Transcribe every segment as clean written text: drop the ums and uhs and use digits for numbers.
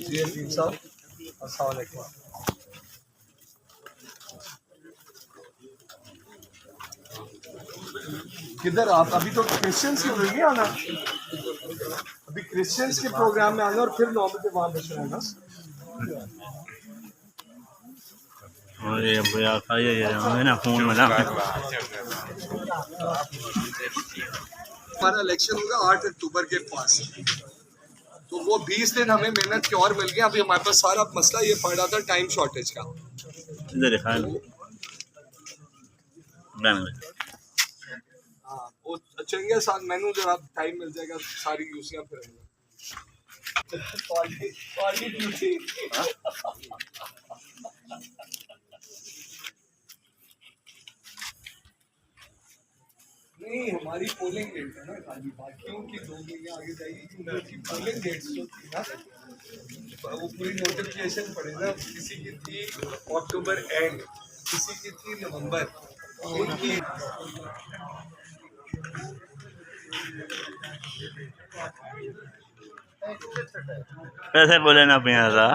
जी अजीम साहब, अस्सलाम वालेकुम। किधर आप? अभी तो क्रिश्चियंस के मिल गया आना, अभी क्रिश्चियंस के प्रोग्राम में आना और फिर 9 बजे वहाँ बचना है ना। और ये भैया खाइए ये हमें ना फोन में ना हमारा इलेक्शन होगा 8 अक्टूबर के पास, तो वो 20 दिन हमें मेहनत की और मिल गया। अभी हमारे पास सारा मसला ये पड़ रहा था टाइम शॉर्टेज का। इधर खा लो हाँ, वो चंगे साथ मैनू जरा टाइम मिल जाएगा, सारी यूसियां फिर नहीं, हमारी पोलिंग डेट है ना खाली, बाकियों की 2 महीने आगे जाएगी क्योंकि उनकी पोलिंग डेट्स जो थी ना वो पूरी नोटिफिकेशन पड़े ना, किसी की थी अक्टूबर एंड, किसी की थी नवंबर, उनकी कैसे बोले ना पिया था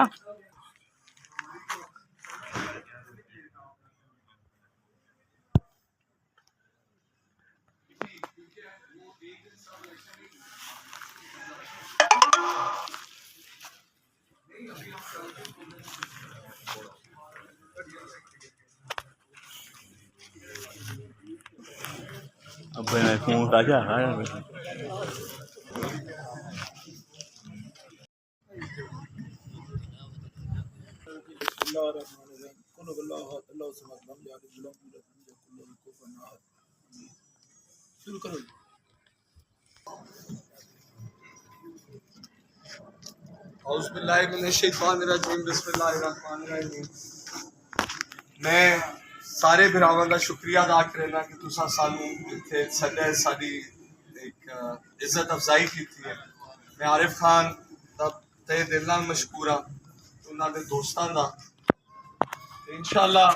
अब मैं फोन का क्या खाया शुरू करो। मैं सारे भरावां का शुक्रिया अदा करना कि तुसा सानू इत्थे सदे साडी एक इज्जत अफजाई की थी है। मैं आरिफ खान दा तहे दिल नाल मशकूर हाँ उन्हां दे दोस्तां दा। इंशाअल्लाह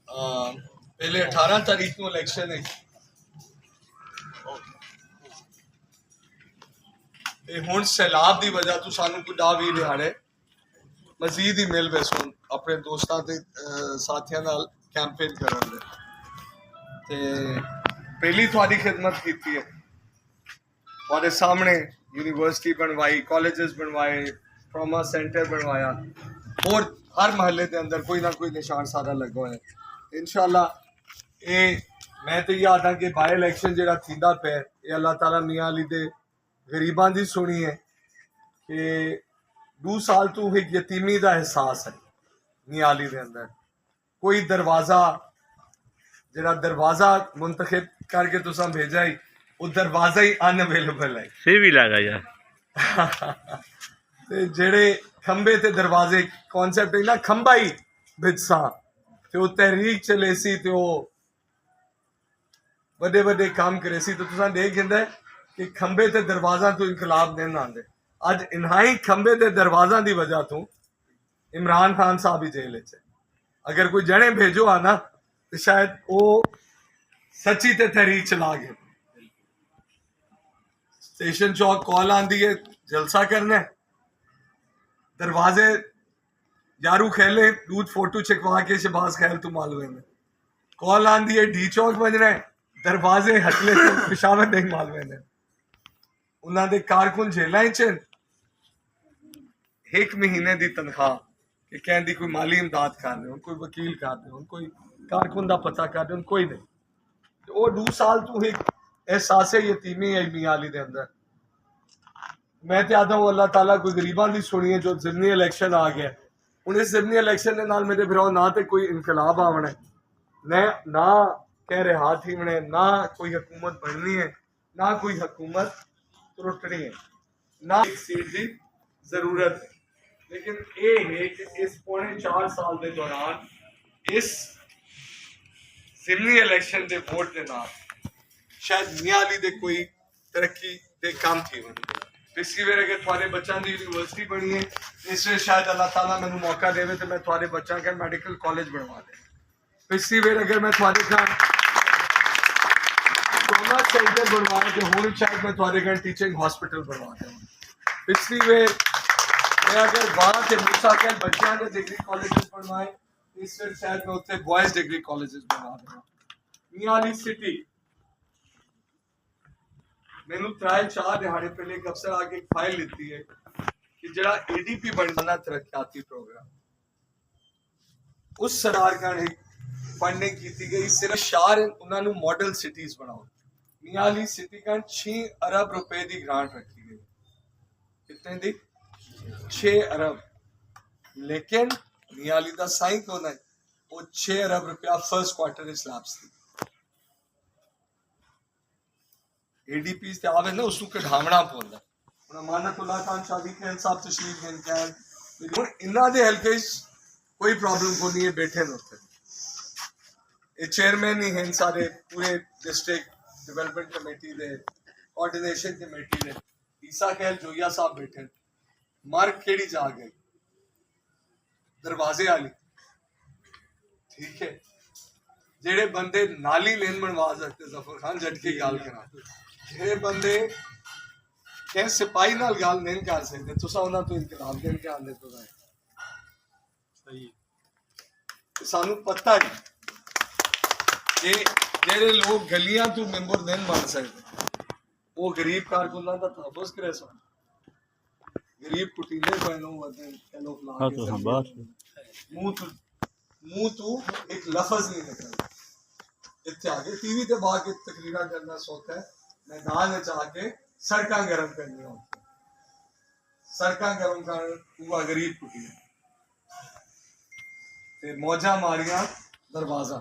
पहले 18 तारीख को इलेक्शन है, हुण सैलाब की वजह तो सानू कोई डा भी दिहाड़े मजीद ही मिल बस हुण अपने दोस्तों के साथियों नाल कैंपेन करन दे ते पहली थोड़ी खिदमत की है, थोड़े सामने यूनिवर्सिटी बनवाई, कॉलेजेस बनवाए, ट्रॉमा सेंटर बनवाया और हर महल्ले के अंदर कोई ना कोई निशान सारा लगा है। इंशाअल्लाह ये मैं तो याद हाँ कि बाई इलेक्शन जो थींदा पे ये अल्लाह ताला मियाँ अली दे गरीबां दी सुनी है कि 2 साल तो एक यतीमी का एहसास है मियाँ अली दे अंदर। कोई दरवाजा जरा दरवाजा मुंतखब करके तुसा भेजा ही वो दरवाजा ही अनअवेलेबल है सी भी लगा यार ते जेड़े खंबे ते दरवाजे कॉन्सेप्ट है ना खंबा ही बिचसा ते वो तहरीक चले सी ते वो बड़े बड़े काम करे सी, तो तुसा देख है कि खंबे ते दरवाजा तो इनकलाब नहीं आते। अज इन्हाई खंबे ते दरवाजा की वजह तो इमरान खान साहब ही जेल च। अगर कोई जने भेजो आना तो शायद वो सच्ची ते तहरीक चला गए। स्टेशन चौक कॉल आंदी है जलसा करना है, दरवाजे यारू खेले दूध फोटो छिकवा के शहबाज खैल तू मालवे में कॉल आंदी है डी चौक बजना है, दरवाजे हटले से पिशावर नहीं मालवे ने उन्होंने कारकुन जेलों च 1 महीने की तनख्वाह कि कहती कोई माली इमदाद कर रहे हो, कोई वकील कर रहे हो, कोई कारकुन का पता कर रहे हो, कोई नहीं। तो वो 2 साल तो एक एहसास यतीमी है मियाँ अली दे अंदर। मैं तो आता हूँ अल्लाह ताला कोई गरीबां की सुनी है जो जिमनी इलेक्शन आ गया हूँ। इस जिमनी इलेक्शन के नाल मेरे भराओ ना तो कोई इनकलाब आवना है ना कह रहे हाथ ही बने, ना कोई हुकूमत बननी है, ना कोई हुकूमत त्रुटनी है ना एक सीट की जरूरत है लेकिन ये है कि इस पौने 4 साल के दौरान इस जिमनी इलेक्शन के वोट के नाल शायद मियां अली दे कोई तरक्की दे काम थी पिछली बार अगर थोड़े बच्चों की यूनिवर्सिटी बनी है इस वे शायद अल्लाह ताला मैनू मौका देवे तो मैं थोड़े बच्चों का मेडिकल कॉलेज बनवा दे पिछली बार अगर मैं थोड़े का ट्रॉमा सेंटर बनवाया तो हुण शायद मैं थोड़े का टीचिंग हॉस्पिटल बनवा देवां पिछली बार मैं अगर वहां से मूसा के बच्चों के डिग्री कॉलेजेस बनवाए इस बार शायद मैं उत्थे बॉयज डिग्री कॉलेजेस बनवा देवां मियां अली सिटी मैंने 3-4 दिहाड़े पहले एक अफसर आके एक फाइल लीती है कि जरा एडीपी बनना तरक्याती प्रोग्राम उस सरकार का फंडिंग की गई सिर्फ 4 उन्होंने मॉडल सिटीज बनाओ मियां अली सिटी का 6 अरब रुपए की ग्रांट रखी गई कितने दी 6 अरब लेकिन मियां अली का साइन कौन है वो 6 अरब रुपया फर्स्ट क्वार्टर स्लैब्स थी एडीपी से आवे ना उसको कढ़ावना पौंदा हुण अमानतुल्लाह खान शादी के साहब तशरीफ लेन के आए हुण इन्हां दे हलके कोई प्रॉब्लम को नहीं है बैठे न उत्थे ये चेयरमैन ही हैं सारे पूरे डिस्ट्रिक्ट डेवलपमेंट कमेटी दे कोऑर्डिनेशन कमेटी दे ईसा खैल जोया साहब बैठे मार्क केड़ी जा गई दरवाजे वाली ठीक है जेड़े बंदे नाली लेन बनवा सकते जफर खान जट की गाल करा जेड़े बंदे क्या सिपाही नाल गाल नहीं कर सकते तुसा उन्हां तो इनकलाब देन के आंदे तो सही सानू पता है कि जेड़े लोग गलियां तो मेंबर नहीं बन सकते वो गरीब कारकुनां दा तहफ्फुज़ करे सन गरीब कुटीले पहनो वदन चलो हाँ तो हम बात मुंह तो एक लफ्ज नहीं निकलता इतने आगे टीवी ते बाहर के तकरीरा करना सौखा है मैदान में जाके सड़क गर्म करनी होती सड़क गर्म कर हुआ गरीब कुटी ते मौजा मारिया दरवाजा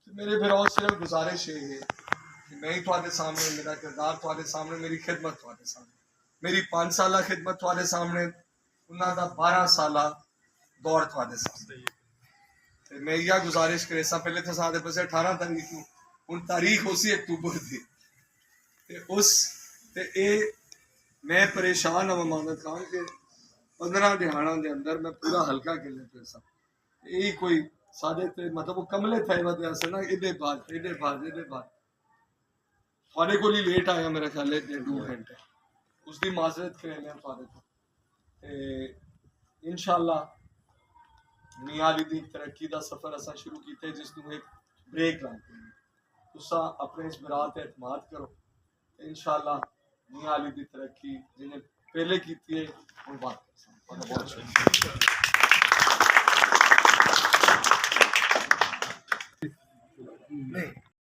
मेरे फिर और सिर्फ गुजारिश ये है कि मैं ही थोड़े सामने मेरा किरदार थोड़े सामने मेरी खिदमत थोड़े सामने मेरी 5 साल खिदमत थोड़े सामने उन्हों का 12 साल दौड़ थोड़े सामने मैं यह गुजारिश करे पहले तो साढ़े पास 18 तारीख को हूँ तारीख उसी अक्तूबर थी उस ते ए मैं परेशान हूँ अमानत खान के 15 दिहाड़ा के अंदर मैं पूरा हल्का किले पे सा यही कोई साढ़े ते मतलब वो कमले थे वजह से ना इधे बाद थोड़े को ही लेट आया मेरा ख्याल है 2 घंटे उसकी माजरत करे लिया थोड़े को इंशाल्लाह मियां अली दी तरक्की का सफर असा शुरू किया जिसनू एक ब्रेक ला तुसा अपने इस बरात एतमाद करो इंशाल्लाह मियां अली दी तरक्की जिन्हें पहले की है वो बात कर सकते